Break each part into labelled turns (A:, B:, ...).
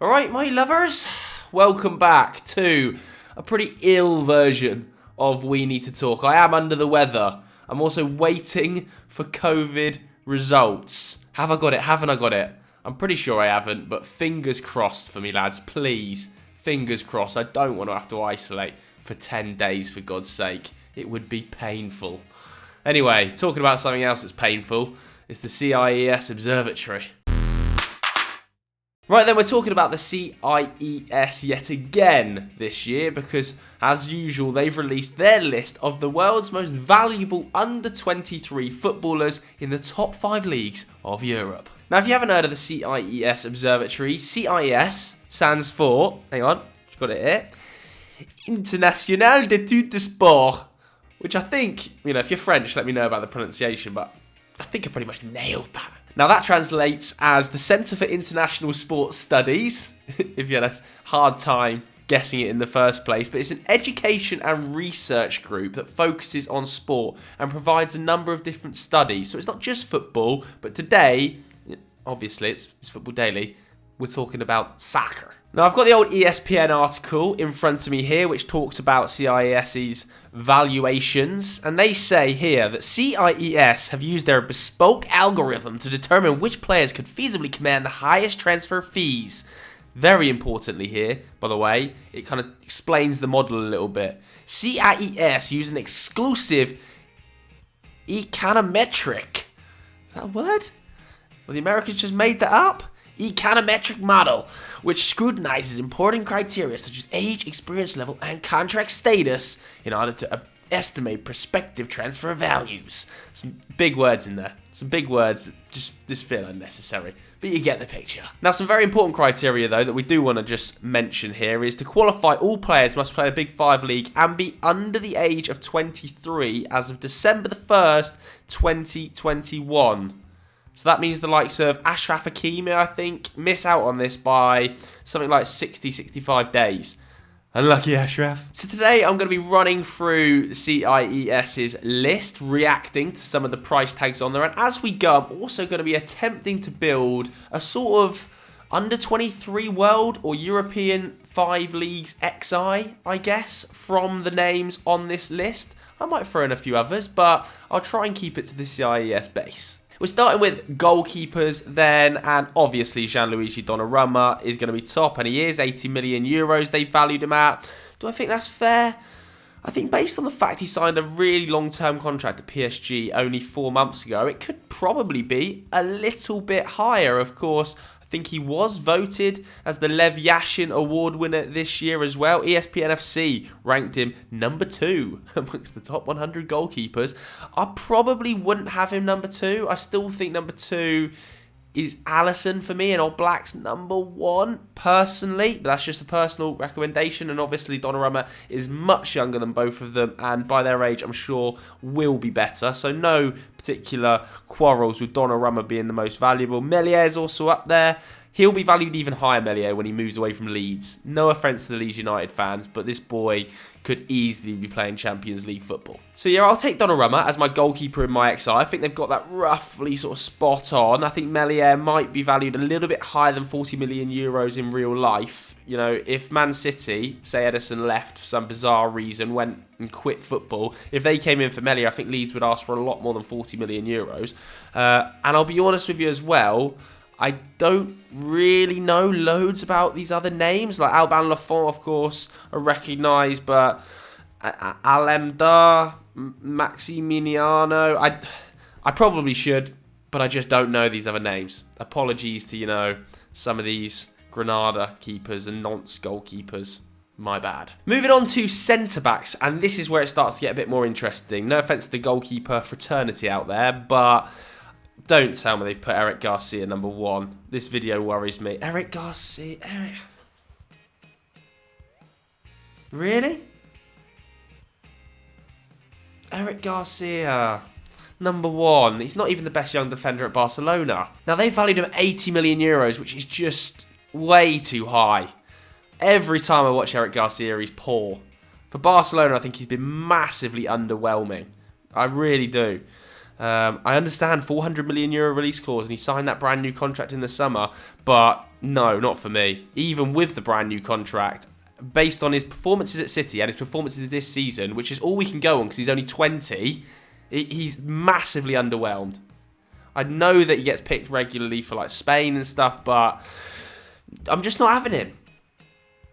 A: Alright, my lovers, welcome back to a pretty ill version of We Need to Talk. I am under the weather. I'm also waiting for COVID results. Have I got it? Haven't I got it? I'm pretty sure I haven't, but fingers crossed for me, lads. Please, fingers crossed. I don't want to have to isolate for 10 days, for God's sake. It would be painful. Anyway, talking about something else that's painful, it's the CIES Observatory. Right then, we're talking about the CIES yet again this year because, as usual, they've released their list of the world's most valuable under-23 footballers in the top 5 leagues of Europe. Now, if you haven't heard of the CIES Observatory, CIES stands for, hang on, just got it here, International d'Études de Sport, which I think, if you're French, let me know about the pronunciation, but I think I pretty much nailed that. Now that translates as the Centre for International Sports Studies, if you had a hard time guessing it in the first place, but it's an education and research group that focuses on sport and provides a number of different studies. So it's not just football, but today, obviously it's Football Daily, we're talking about soccer. Now, I've got the old ESPN article in front of me here, which talks about CIES's valuations. And they say here that CIES have used their bespoke algorithm to determine which players could feasibly command the highest transfer fees. Very importantly here, by the way, it kind of explains the model a little bit. CIES use an exclusive econometric. Is that a word? Well, the Americans just made that up? Econometric model, which scrutinizes important criteria such as age, experience level, and contract status in order to estimate prospective transfer values. Some big words in there. Some big words that just feel unnecessary. But you get the picture. Now, some very important criteria, though, that we do want to just mention here is to qualify, all players must play a Big 5 league and be under the age of 23 as of December the 1st, 2021. So that means the likes of Ashraf Hakimi, I think, miss out on this by something like 60-65 days. Unlucky Ashraf. So today I'm going to be running through CIES's list, reacting to some of the price tags on there. And as we go, I'm also going to be attempting to build a sort of under-23 world or European 5 leagues XI, I guess, from the names on this list. I might throw in a few others, but I'll try and keep it to the CIES base. We're starting with goalkeepers then, and obviously Gianluigi Donnarumma is going to be top, and he is 80 million euros they valued him at. Do I think that's fair? I think based on the fact he signed a really long-term contract at PSG only 4 months ago, it could probably be a little bit higher. Of course, I think he was voted as the Lev Yashin Award winner this year as well. ESPN FC ranked him number 2 amongst the top 100 goalkeepers. I probably wouldn't have him number 2. I still think number 2 is Alisson for me, and All Black's number 1 personally. But that's just a personal recommendation, and obviously Donnarumma is much younger than both of them, and by their age I'm sure will be better. So no particular quarrels with Donnarumma being the most valuable. Emile is also up there. He'll be valued even higher, Emile, when he moves away from Leeds. No offence to the Leeds United fans, but this boy could easily be playing Champions League football. So yeah, I'll take Donnarumma as my goalkeeper in my XI. I think they've got that roughly sort of spot on. I think Emile might be valued a little bit higher than 40 million euros in real life. If Man City, say Edison left for some bizarre reason, went and quit football, if they came in for Emile, I think Leeds would ask for a lot more than 40 million euros. And I'll be honest with you as well, I don't really know loads about these other names. Like Alban Lafont, of course, are recognised, but Alemdar, Maximiliano, I probably should, but I just don't know these other names. Apologies to, some of these Granada keepers and Nantes goalkeepers. My bad. Moving on to centre-backs, and this is where it starts to get a bit more interesting. No offence to the goalkeeper fraternity out there, but don't tell me they've put Eric Garcia number 1. This video worries me. Eric Garcia. Really? Eric Garcia, number 1. He's not even the best young defender at Barcelona. Now, they valued him at 80 million euros, which is just way too high. Every time I watch Eric Garcia, he's poor. For Barcelona, I think he's been massively underwhelming. I really do. I understand €400 million release clause, and he signed that brand new contract in the summer, but No, not for me. Even with the brand new contract, based on his performances at City and his performances this season, which is all we can go on because he's only 20, he's massively underwhelmed. I know that he gets picked regularly for like Spain and stuff, but I'm just not having him.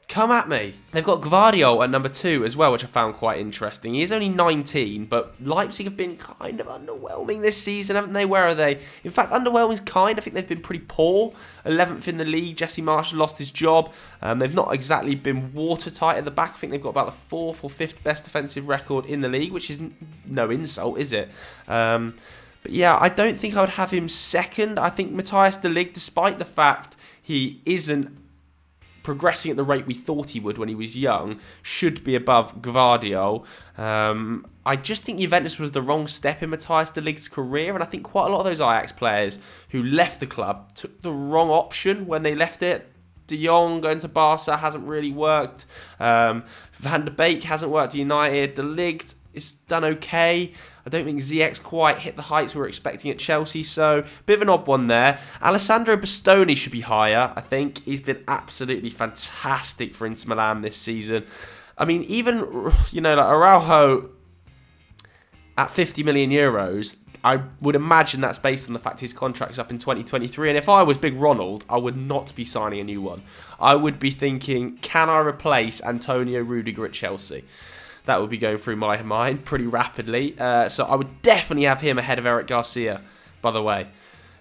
A: Come at me. They've got Gvardiol at number 2 as well, which I found quite interesting. He is only 19, but Leipzig have been kind of underwhelming this season, haven't they? Where are they? In fact, underwhelming's kind. I think they've been pretty poor. 11th in the league. Jesse Marsch lost his job. They've not exactly been watertight at the back. I think they've got about the 4th or 5th best defensive record in the league, which is no insult, is it? But yeah, I don't think I would have him second. I think Matthias de Ligt, despite the fact he isn't progressing at the rate we thought he would when he was young, should be above Gvardiol. I just think Juventus was the wrong step in Matthias de Ligt's career, and I think quite a lot of those Ajax players who left the club took the wrong option when they left it. De Jong going to Barca hasn't really worked. Van der Beek hasn't worked at United. De Ligt is done okay. I don't think Ziyech's quite hit the heights we were expecting at Chelsea, so bit of an odd one there. Alessandro Bastoni should be higher, I think. He's been absolutely fantastic for Inter Milan this season. I mean, even, like Araujo at 50 million euros, I would imagine that's based on the fact his contract's up in 2023. And if I was Big Ronald, I would not be signing a new one. I would be thinking, can I replace Antonio Rudiger at Chelsea? That would be going through my mind pretty rapidly. So I would definitely have him ahead of Eric Garcia, by the way.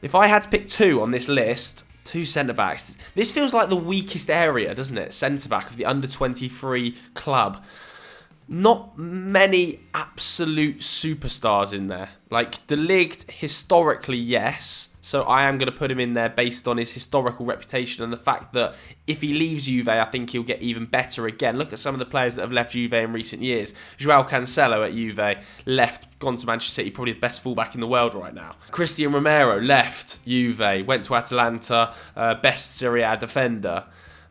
A: If I had to pick 2 on this list, 2 centre-backs. This feels like the weakest area, doesn't it? Centre-back of the under-23 club. Not many absolute superstars in there. Like, De Ligt, historically, yes. So I am going to put him in there based on his historical reputation and the fact that if he leaves Juve, I think he'll get even better again. Look at some of the players that have left Juve in recent years. Joao Cancelo at Juve left, gone to Manchester City, probably the best fullback in the world right now. Christian Romero left Juve, went to Atalanta, best Serie A defender.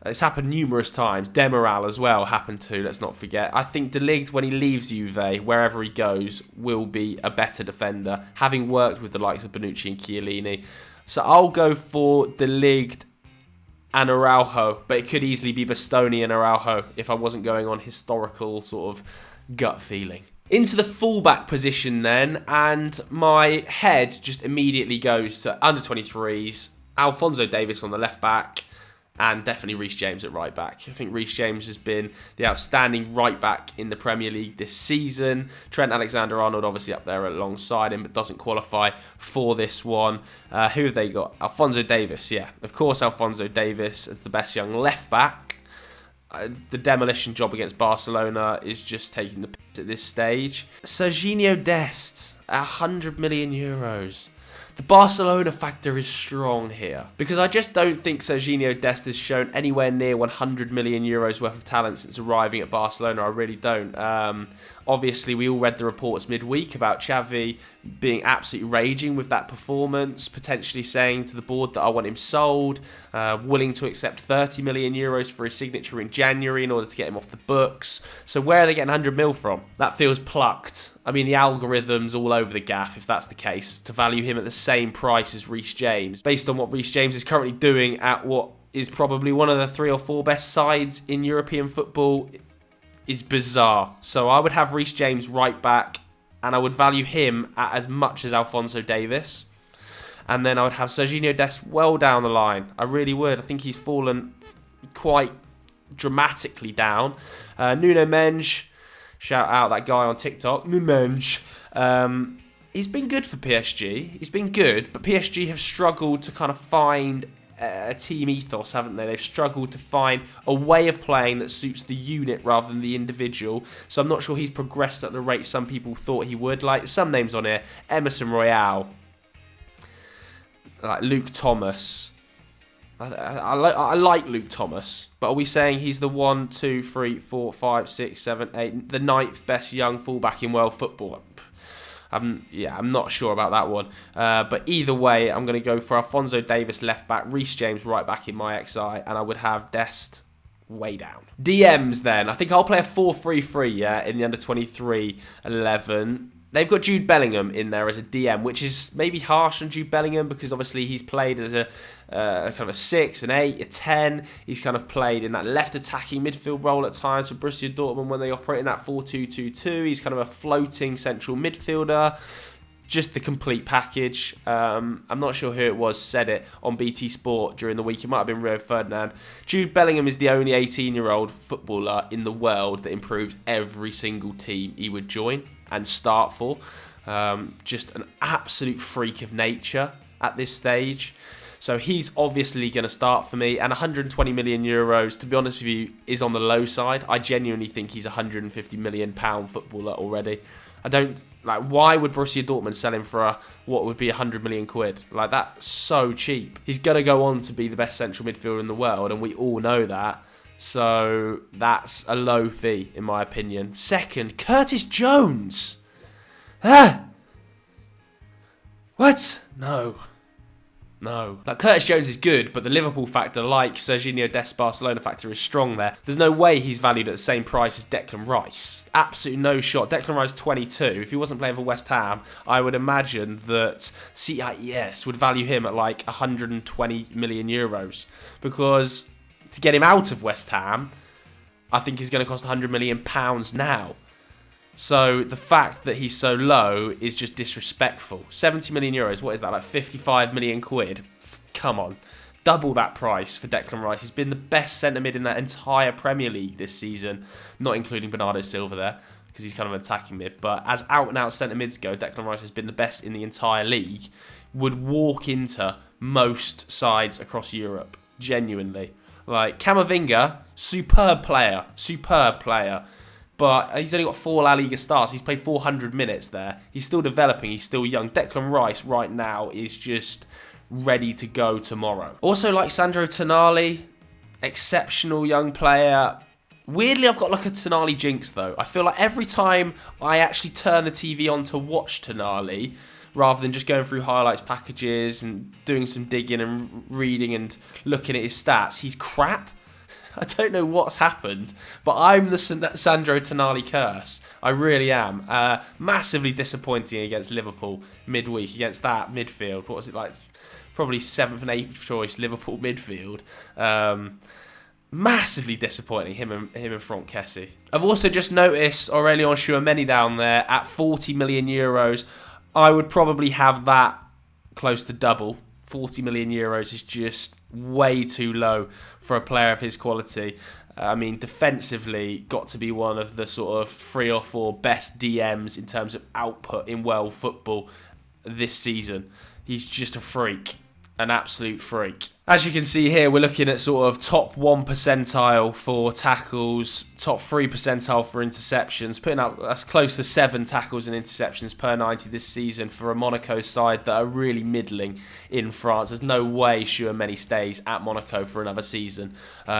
A: It's happened numerous times. Demiral as well happened to, let's not forget. I think De Ligt, when he leaves Juve, wherever he goes, will be a better defender, having worked with the likes of Bonucci and Chiellini. So I'll go for De Ligt and Araujo, but it could easily be Bastoni and Araujo if I wasn't going on historical sort of gut feeling. Into the fullback position then, and my head just immediately goes to under-23s, Alphonso Davies on the left back, and definitely Reece James at right back. I think Reece James has been the outstanding right back in the Premier League this season. Trent Alexander-Arnold obviously up there alongside him, but doesn't qualify for this one. Who have they got? Alphonso Davies, yeah. Of course, Alphonso Davies is the best young left back. The demolition job against Barcelona is just taking the piss at this stage. Serginho Dest at 100 million euros. The Barcelona factor is strong here because I just don't think Serginho Dest has shown anywhere near 100 million euros worth of talent since arriving at Barcelona. I really don't. Obviously, we all read the reports midweek about Xavi being absolutely raging with that performance, potentially saying to the board that I want him sold, willing to accept 30 million euros for his signature in January in order to get him off the books. So where are they getting 100 mil from? That feels plucked. I mean, the algorithm's all over the gaff, if that's the case, to value him at the same price as Reece James, based on what Reece James is currently doing at what is probably one of the 3 or 4 best sides in European football, is bizarre. So I would have Reece James right back, and I would value him at as much as Alphonso Davies. And then I would have Serginho Dest well down the line. I really would. I think he's fallen quite dramatically down. Nuno Mendes, shout out that guy on TikTok, Numenj. He's been good for PSG. He's been good, but PSG have struggled to kind of find a team ethos, haven't they? They've struggled to find a way of playing that suits the unit rather than the individual. So I'm not sure he's progressed at the rate some people thought he would. Like some names on here, Emerson Royale, like Luke Thomas. I like Luke Thomas, but are we saying he's the 1, 2, 3, 4, 5, 6, 7, 8, the 9th best young fullback in world football? I'm not sure about that one. But either way, I'm going to go for Alphonso Davies left back, Reece James right back in my XI, and I would have Dest way down. DMs then. I think I'll play a 4-3-3, yeah, in the under-23 11. They've got Jude Bellingham in there as a DM, which is maybe harsh on Jude Bellingham because obviously he's played as a kind of a 6, an 8, a 10. He's kind of played in that left attacking midfield role at times for Borussia Dortmund when they operate in that 4-2-2-2. He's kind of a floating central midfielder. Just the complete package. I'm not sure who it was said it on BT Sport during the week. It might have been Rio Ferdinand. Jude Bellingham is the only 18-year-old footballer in the world that improves every single team he would join and start for. Just an absolute freak of nature at this stage. So he's obviously going to start for me. And 120 million euros, to be honest with you, is on the low side. I genuinely think he's a 150 million pound footballer already. I don't, like, why would Borussia Dortmund sell him for what would be 100 million quid? Like, that's so cheap. He's going to go on to be the best central midfielder in the world, and we all know that. So that's a low fee, in my opinion. Second, Curtis Jones. What? No. Like, Curtis Jones is good, but the Liverpool factor, like Serginho Dest's Barcelona factor, is strong there. There's no way he's valued at the same price as Declan Rice. Absolutely no shot. Declan Rice 22. If he wasn't playing for West Ham, I would imagine that CIES would value him at like 120 million euros. Because to get him out of West Ham, I think is going to cost 100 million pounds now. So the fact that he's so low is just disrespectful. 70 million euros, what is that, like 55 million quid? Come on. Double that price for Declan Rice. He's been the best centre mid in that entire Premier League this season, not including Bernardo Silva there, because he's kind of an attacking mid. But as out-and-out centre mids go, Declan Rice has been the best in the entire league. Would walk into most sides across Europe, genuinely. Like, Camavinga, superb player. But he's only got 4 La Liga starts. He's played 400 minutes there. He's still developing. He's still young. Declan Rice right now is just ready to go tomorrow. Also, like Sandro Tonali, exceptional young player. Weirdly, I've got like a Tonali jinx though. I feel like every time I actually turn the TV on to watch Tonali, rather than just going through highlights packages and doing some digging and reading and looking at his stats, he's crap. I don't know what's happened, but I'm the Sandro Tonali curse. I really am. Massively disappointing against Liverpool midweek, against that midfield. What was it like? Probably 7th and 8th choice Liverpool midfield. Massively disappointing, him and Franck Kessie. I've also just noticed Aurélien Tchouameni down there at 40 million euros. I would probably have that close to double. 40 million euros is just way too low for a player of his quality. I mean, defensively, got to be one of the sort of 3 or 4 best DMs in terms of output in world football this season. He's just a freak, an absolute freak. As you can see here, we're looking at sort of top 1 percentile for tackles, top 3 percentile for interceptions, putting up that's close to 7 tackles and interceptions per 90 this season for a Monaco side that are really middling in France. There's no way Tchouameni stays at Monaco for another season.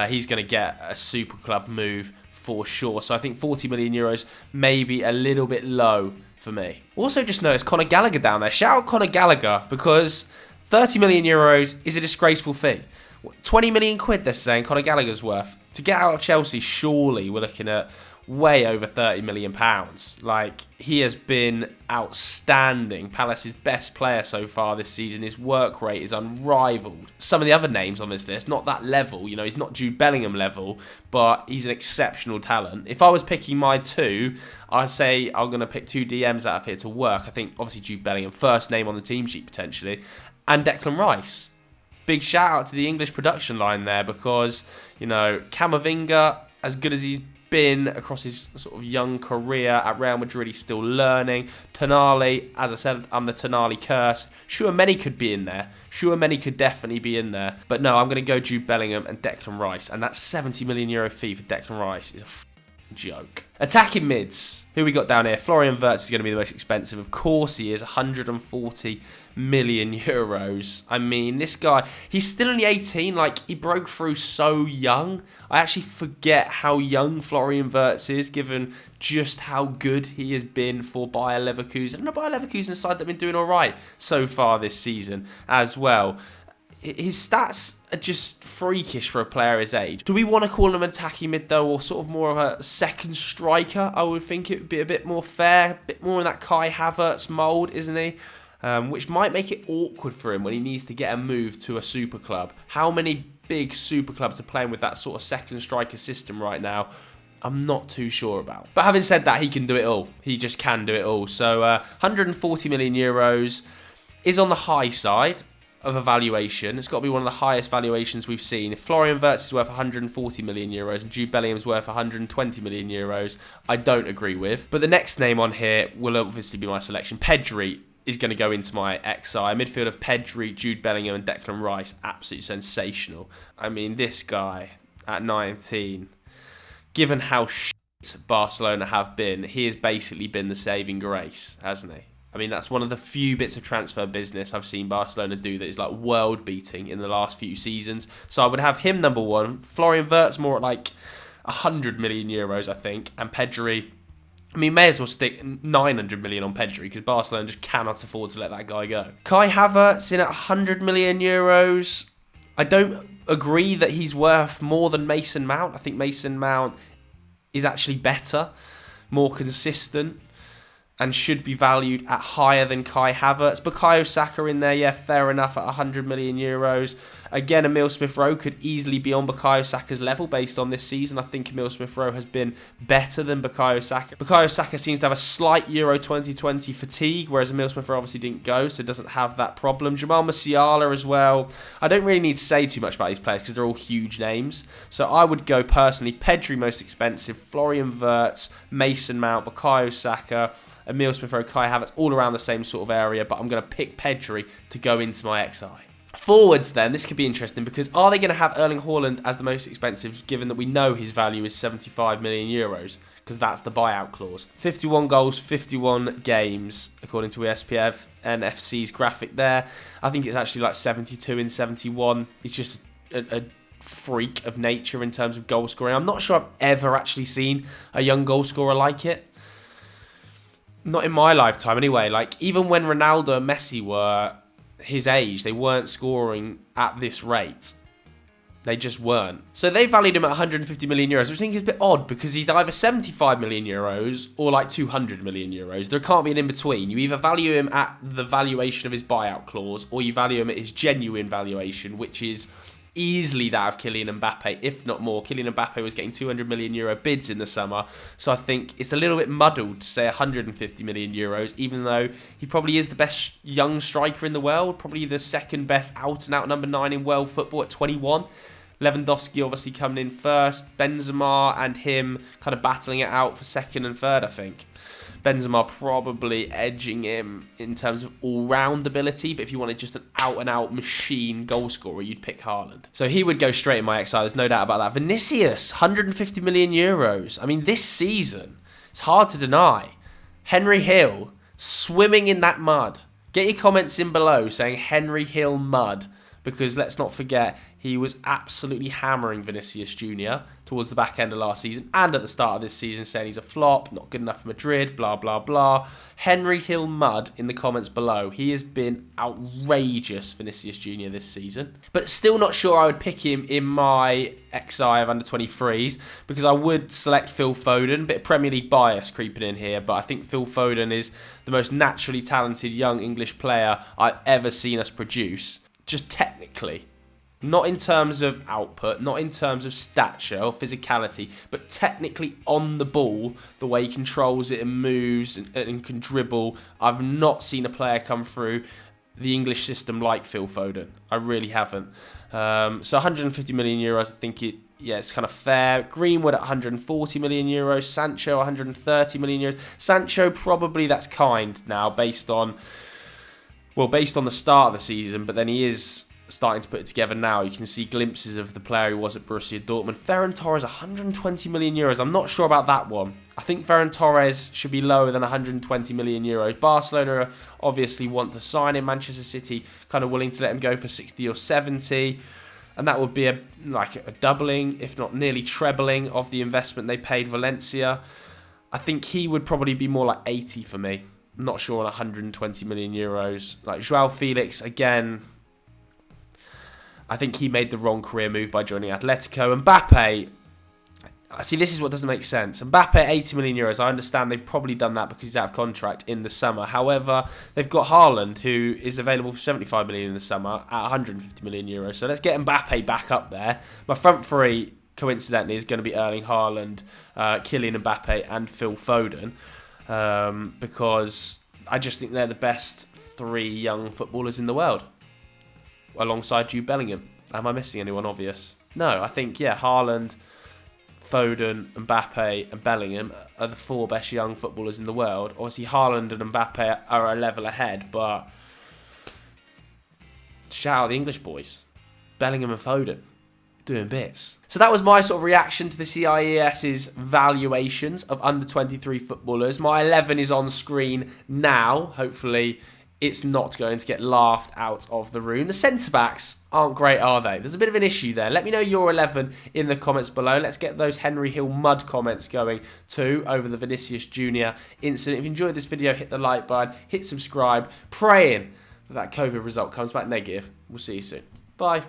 A: He's going to get a super club move for sure. So I think 40 million euros maybe a little bit low for me. Also just noticed Conor Gallagher down there. Shout out Conor Gallagher because 30 million euros is a disgraceful fee. 20 million quid they're saying Conor Gallagher's worth. To get out of Chelsea, surely we're looking at way over 30 million pounds. Like, he has been outstanding. Palace's best player so far this season. His work rate is unrivaled. Some of the other names on this list, not that level. You know, he's not Jude Bellingham level, but he's an exceptional talent. If I was picking my 2, I'd say I'm going to pick 2 DMs out of here to work. I think, obviously, Jude Bellingham, first name on the team sheet potentially, and Declan Rice. Big shout out to the English production line there because, you know, Camavinga, as good as he's been across his sort of young career at Real Madrid, he's still learning. Tonali, as I said, I'm the Tonali curse. Tchouameni could be in there. Tchouameni could definitely be in there. But no, I'm going to go Jude Bellingham and Declan Rice. And that 70 million euro fee for Declan Rice is a joke. Attacking mids. Who we got down here? Florian Wirtz is going to be the most expensive. Of course he is. 140 million euros. I mean, this guy, he's still only 18. Like, he broke through so young. I actually forget how young Florian Wirtz is, given just how good he has been for Bayer Leverkusen. And the Bayer Leverkusen side that have been doing all right so far this season as well. his stats are just freakish for a player his age. Do we want to call him an attacking mid though, or sort of more of a second striker? I would think it would be a bit more fair, a bit more in that Kai Havertz mould, isn't he? Which might make it awkward for him when he needs to get a move to a super club. How many big super clubs are playing with that sort of second striker system right now? I'm not too sure about. But having said that, he can do it all. He just can do it all. So 140 million euros is on the high side of a valuation. It's got to be one of the highest valuations we've seen. If Florian Wirtz is worth 140 million euros and Jude Bellingham's worth 120 million euros, I don't agree with. But the next name on here will obviously be my selection. Pedri is going to go into my XI. Midfield of Pedri, Jude Bellingham and Declan Rice. Absolutely sensational. I mean, this guy at 19, given how shit Barcelona have been, he has basically been the saving grace, hasn't he? I mean, that's one of the few bits of transfer business I've seen Barcelona do that is like world-beating in the last few seasons. So I would have him number one. Florian Wirtz more at like 100 million euros, I think. And Pedri, I mean, may as well stick 900 million on Pedri because Barcelona just cannot afford to let that guy go. Kai Havertz in at 100 million euros. I don't agree that he's worth more than Mason Mount. I think Mason Mount is actually better, more consistent, and should be valued at higher than Kai Havertz. Bukayo Saka in there, yeah, fair enough at 100 million euros. Again, Emile Smith-Rowe could easily be on Bukayo Saka's level based on this season. I think Emile Smith-Rowe has been better than Bukayo Saka. Bukayo Saka seems to have a slight Euro 2020 fatigue, whereas Emile Smith-Rowe obviously didn't go, so doesn't have that problem. Jamal Musiala as well. I don't really need to say too much about these players because they're all huge names. So I would go personally, Pedri most expensive, Florian Wirtz, Mason Mount, Bukayo Saka, Emile Smith-Rowe, Kai Havertz, all around the same sort of area, but I'm going to pick Pedri to go into my XI. Forwards then, this could be interesting because are they going to have Erling Haaland as the most expensive given that we know his value is 75 million euros because that's the buyout clause. 51 goals, 51 games according to ESPN NFC's graphic there. I think it's actually like 72 in 71. He's just a freak of nature in terms of goal scoring. I'm not sure I've ever actually seen a young goal scorer like it. Not in my lifetime anyway. Like, even when Ronaldo and Messi were his age, they weren't scoring at this rate. They just weren't. So they valued him at 150 million euros, which I think is a bit odd because he's either 75 million euros or like 200 million euros. There can't be an in-between. You either value him at the valuation of his buyout clause or you value him at his genuine valuation, which is easily that of Kylian Mbappe, if not more. Kylian Mbappe was getting 200 million euro bids in the summer, so I think it's a little bit muddled to say 150 million euros, even though he probably is the best young striker in the world, probably the second best out-and-out number 9 in world football at 21. Lewandowski obviously coming in first, Benzema and him kind of battling it out for second and third, I think. Benzema probably edging him in terms of all-round ability, but if you wanted just an out-and-out machine goal scorer, you'd pick Haaland. So he would go straight in my XI, there's no doubt about that. Vinicius, 150 million euros. I mean, this season, it's hard to deny. Henry Hill, swimming in that mud. Get your comments in below saying Henry Hill mud, because let's not forget, he was absolutely hammering Vinicius Jr. towards the back end of last season and at the start of this season, saying he's a flop, not good enough for Madrid, blah, blah, blah. Henry Hill mud in the comments below. He has been outrageous, Vinicius Jr. this season. But still not sure I would pick him in my XI of under 23s because I would select Phil Foden. Bit of Premier League bias creeping in here, but I think Phil Foden is the most naturally talented young English player I've ever seen us produce. Just technically. Not in terms of output, not in terms of stature or physicality, but technically on the ball, the way he controls it and moves and can dribble. I've not seen a player come through the English system like Phil Foden. I really haven't. So 150 million euros, I think it's kind of fair. Greenwood at 140 million euros. Sancho 130 million euros. Sancho, probably that's kind now based on the start of the season, but then he is starting to put it together now. You can see glimpses of the player he was at Borussia Dortmund. Ferran Torres, 120 million euros. I'm not sure about that one. I think Ferran Torres should be lower than 120 million euros. Barcelona obviously want to sign him. Manchester City kind of willing to let him go for 60 or 70. And that would be a doubling, if not nearly trebling, of the investment they paid Valencia. I think he would probably be more like 80 for me. I'm not sure on 120 million euros. Like Joao Felix, again, I think he made the wrong career move by joining Atletico. Mbappe, see, this is what doesn't make sense. Mbappe, 80 million euros. I understand they've probably done that because he's out of contract in the summer. However, they've got Haaland, who is available for 75 million in the summer at 150 million euros. So let's get Mbappe back up there. My front three, coincidentally, is going to be Erling Haaland, Kylian Mbappe, and Phil Foden, because I just think they're the best 3 young footballers in the world, alongside Jude Bellingham. Am I missing anyone obvious? No, I think, yeah, Haaland, Foden, Mbappe and Bellingham are the 4 best young footballers in the world. Obviously, Haaland and Mbappe are a level ahead, but shout out the English boys. Bellingham and Foden doing bits. So that was my sort of reaction to the CIES's valuations of under-23 footballers. My 11 is on screen now. Hopefully it's not going to get laughed out of the room. The centre-backs aren't great, are they? There's a bit of an issue there. Let me know your 11 in the comments below. Let's get those Henry Hill mud comments going too over the Vinicius Jr. incident. If you enjoyed this video, hit the like button, hit subscribe, praying that COVID result comes back negative. We'll see you soon. Bye.